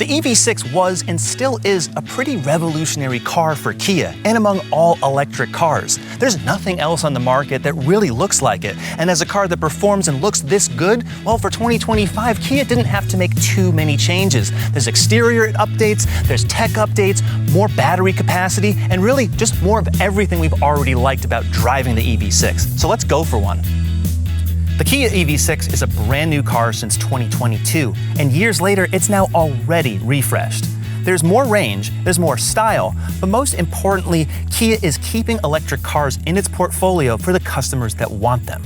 The EV6 was and still is a pretty revolutionary car for Kia and among all electric cars. There's nothing else on the market that really looks like it. And as a car that performs and looks this good, well, for 2025, Kia didn't have to make too many changes. There's exterior updates, there's tech updates, more battery capacity, and really just more of everything we've already liked about driving the EV6. So let's go for one. The Kia EV6 is a brand new car since 2022, and years later, it's now already refreshed. There's more range, there's more style, but most importantly, Kia is keeping electric cars in its portfolio for the customers that want them.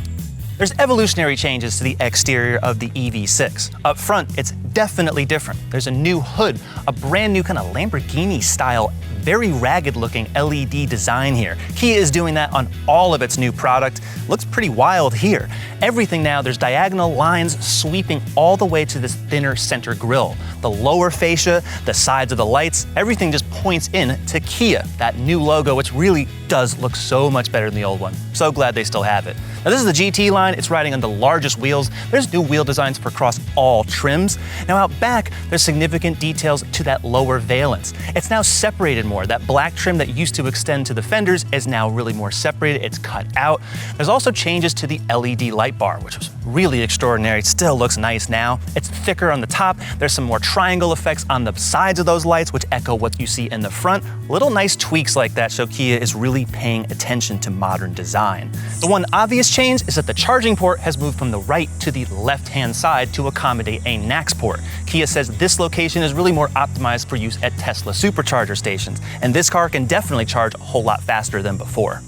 There's evolutionary changes to the exterior of the EV6. Up front, it's definitely different. There's a new hood, a brand new kind of Lamborghini-style, very ragged-looking LED design here. Kia is doing that on all of its new product. Looks pretty wild here. Everything now, there's diagonal lines sweeping all the way to this thinner center grille. The lower fascia, the sides of the lights, everything just points in to Kia, that new logo, which really does look so much better than the old one. So glad they still have it. Now this is the GT line, it's riding on the largest wheels. There's new wheel designs for across all trims. Now out back, there's significant details to that lower valence. It's now separated more. That black trim that used to extend to the fenders is now really more separated, it's cut out. There's also changes to the LED light bar, which was really extraordinary. It still looks nice now. It's thicker on the top. There's some more triangle effects on the sides of those lights, which echo what you see in the front. Little nice tweaks like that show Kia is really paying attention to modern design. The one obvious change is that the charging port has moved from the right to the left-hand side to accommodate a NACS port. Kia says this location is really more optimized for use at Tesla supercharger stations, and this car can definitely charge a whole lot faster than before.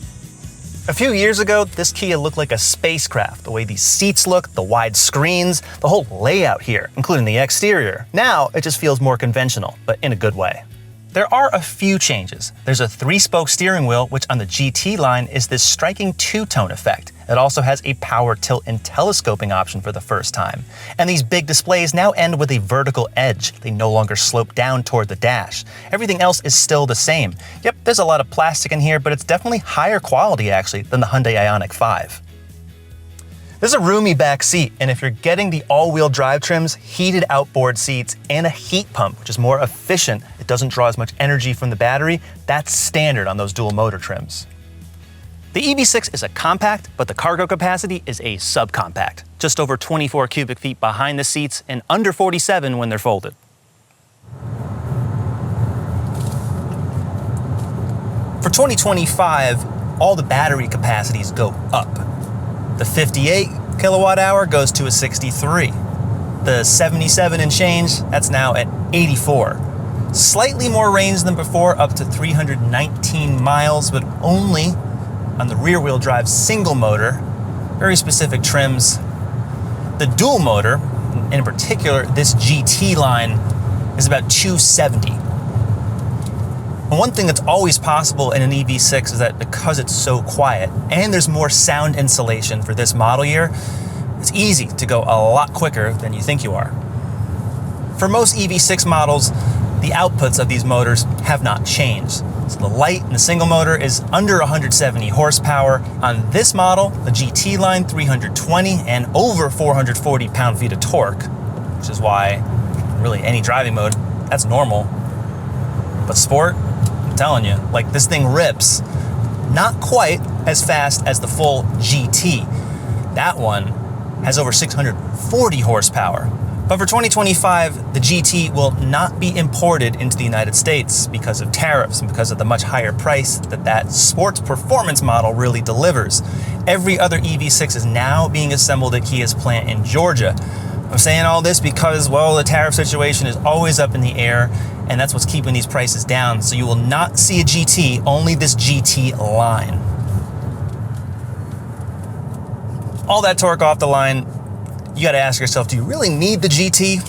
A few years ago, this Kia looked like a spacecraft. The way these seats look, the wide screens, the whole layout here, including the exterior. Now, it just feels more conventional, but in a good way. There are a few changes. There's a 3-spoke steering wheel, which on the GT line is this striking two-tone effect. It also has a power tilt and telescoping option for the first time. And these big displays now end with a vertical edge. They no longer slope down toward the dash. Everything else is still the same. Yep, there's a lot of plastic in here, but it's definitely higher quality actually than the Hyundai Ioniq 5. This is a roomy back seat, and if you're getting the all-wheel drive trims, heated outboard seats, and a heat pump, which is more efficient, it doesn't draw as much energy from the battery, that's standard on those dual motor trims. The EV6 is a compact, but the cargo capacity is a subcompact, just over 24 cubic feet behind the seats and under 47 when they're folded. For 2025, all the battery capacities go up. The 58 kilowatt hour goes to a 63. The 77 and change, that's now at 84. Slightly more range than before, up to 319 miles, but only on the rear wheel drive single motor, very specific trims. The dual motor, in particular this GT line, is about 270. And one thing that's always possible in an EV6 is that because it's so quiet and there's more sound insulation for this model year, it's easy to go a lot quicker than you think you are. For most EV6 models, the outputs of these motors have not changed. So the light in the single motor is under 170 horsepower. On this model, the GT line, 320 and over 440 pound-feet of torque, which is why really any driving mode, that's normal. But sport, I'm telling you, like this thing rips. Not quite as fast as the full GT. That one has over 640 horsepower. But for 2025, the GT will not be imported into the United States because of tariffs and because of the much higher price that sports performance model really delivers. Every other EV6 is now being assembled at Kia's plant in Georgia. I'm saying all this because, well, the tariff situation is always up in the air, and that's what's keeping these prices down. So you will not see a GT, only this GT line. All that torque off the line, you gotta ask yourself, do you really need the GT?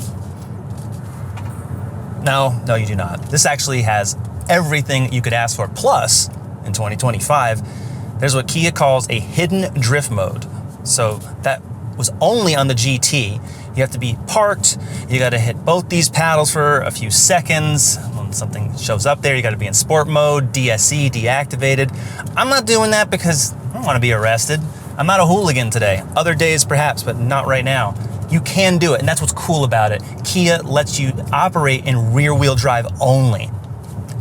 No, you do not. This actually has everything you could ask for. Plus, in 2025, there's what Kia calls a hidden drift mode. So that was only on the GT. You have to be parked, you gotta hit both these paddles for a few seconds. When something shows up there, you gotta be in sport mode, DSC, deactivated. I'm not doing that because I don't wanna be arrested. I'm not a hooligan today. Other days perhaps, but not right now. You can do it, and that's what's cool about it. Kia lets you operate in rear-wheel drive only.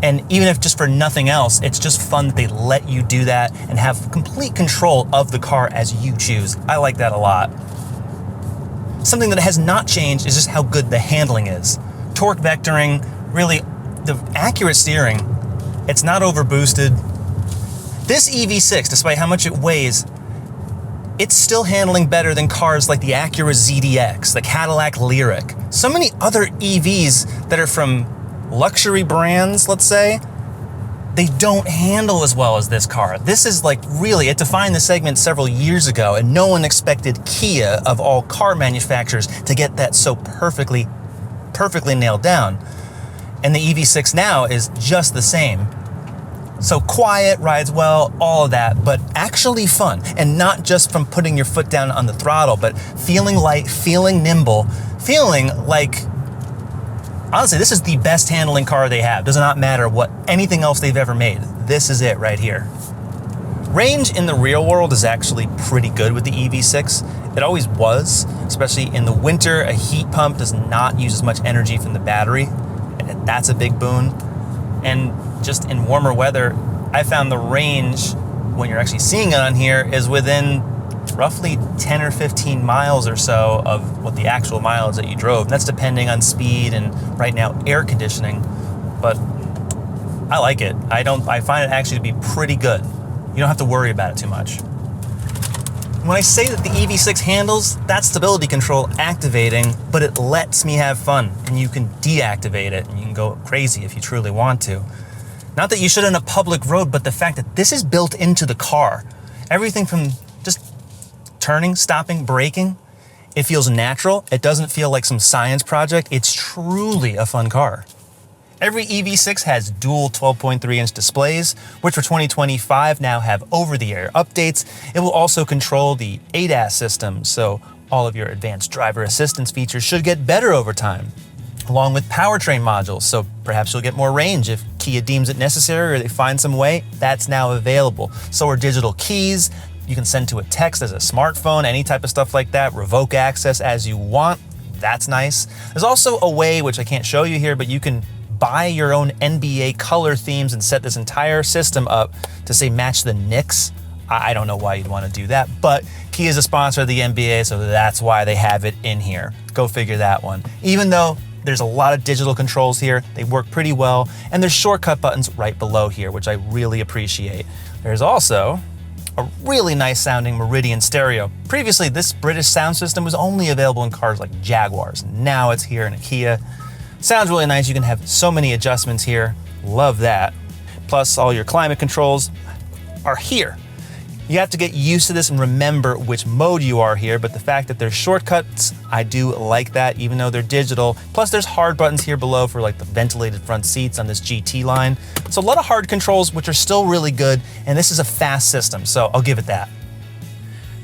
And even if just for nothing else, it's just fun that they let you do that and have complete control of the car as you choose. I like that a lot. Something that has not changed is just how good the handling is. Torque vectoring, really the accurate steering. It's not overboosted. This EV6, despite how much it weighs, it's still handling better than cars like the Acura ZDX, the Cadillac Lyriq. So many other EVs that are from luxury brands, let's say, they don't handle as well as this car. This is like really, it defined the segment several years ago, and no one expected Kia, of all car manufacturers, to get that so perfectly nailed down. And the EV6 now is just the same. So quiet, rides well, all of that, but actually fun. And not just from putting your foot down on the throttle, but feeling light, feeling nimble, feeling like, honestly, this is the best handling car they have. Does not matter what anything else they've ever made. This is it right here. Range in the real world is actually pretty good with the EV6. It always was, especially in the winter. A heat pump does not use as much energy from the battery, and that's a big boon. And just in warmer weather, I found the range, when you're actually seeing it on here, is within roughly 10 or 15 miles or so of what the actual mileage that you drove. And that's depending on speed and right now air conditioning, but I like it. I find it actually to be pretty good. You don't have to worry about it too much. When I say that the EV6 handles, that's stability control activating, but it lets me have fun, and you can deactivate it, and you can go crazy if you truly want to. Not that you should on a public road, but the fact that this is built into the car. Everything from just turning, stopping, braking, it feels natural. It doesn't feel like some science project. It's truly a fun car. Every EV6 has dual 12.3-inch displays, which for 2025 now have over-the-air updates. It will also control the ADAS system, so all of your advanced driver assistance features should get better over time, along with powertrain modules, so perhaps you'll get more range if Kia deems it necessary or they find some way. That's now available. So are digital keys. You can send to a text as a smartphone, any type of stuff like that, revoke access as you want. That's nice. There's also a way, which I can't show you here, but you can buy your own NBA color themes and set this entire system up to say match the Knicks. I don't know why you'd want to do that, but Kia is a sponsor of the NBA, so that's why they have it in here. Go figure that one. Even though there's a lot of digital controls here, they work pretty well, and there's shortcut buttons right below here, which I really appreciate. There's also a really nice sounding Meridian stereo. Previously, this British sound system was only available in cars like Jaguars. Now it's here in a Kia. Sounds really nice. You can have so many adjustments here. Love that. Plus, all your climate controls are here. You have to get used to this and remember which mode you are here, but the fact that there's shortcuts, I do like that, even though they're digital. Plus, there's hard buttons here below for like the ventilated front seats on this GT line. So a lot of hard controls, which are still really good, and this is a fast system, so I'll give it that.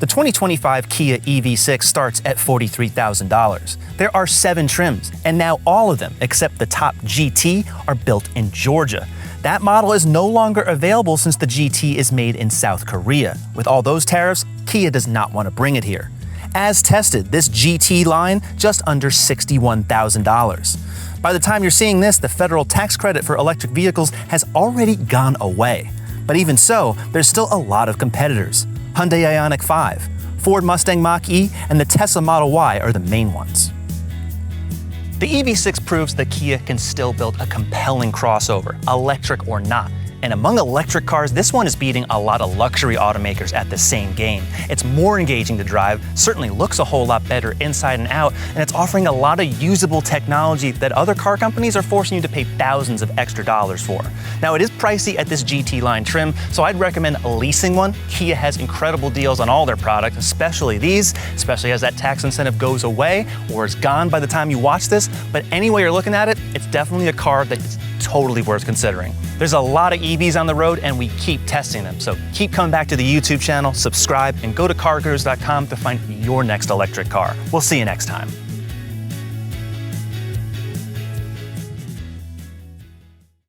The 2025 Kia EV6 starts at $43,000. There are 7 trims, and now all of them, except the top GT, are built in Georgia. That model is no longer available since the GT is made in South Korea. With all those tariffs, Kia does not want to bring it here. As tested, this GT line just under $61,000. By the time you're seeing this, the federal tax credit for electric vehicles has already gone away. But even so, there's still a lot of competitors. Hyundai Ioniq 5, Ford Mustang Mach-E, and the Tesla Model Y are the main ones. The EV6 proves that Kia can still build a compelling crossover, electric or not. And among electric cars, this one is beating a lot of luxury automakers at the same game. It's more engaging to drive, certainly looks a whole lot better inside and out, and it's offering a lot of usable technology that other car companies are forcing you to pay thousands of extra dollars for. Now, it is pricey at this GT line trim, so I'd recommend leasing one. Kia has incredible deals on all their products, especially these, especially as that tax incentive goes away or is gone by the time you watch this. But any way you're looking at it, it's definitely a car that's totally worth considering. There's a lot of EVs on the road and we keep testing them. So keep coming back to the YouTube channel, subscribe, and go to CarGurus.com to find your next electric car. We'll see you next time.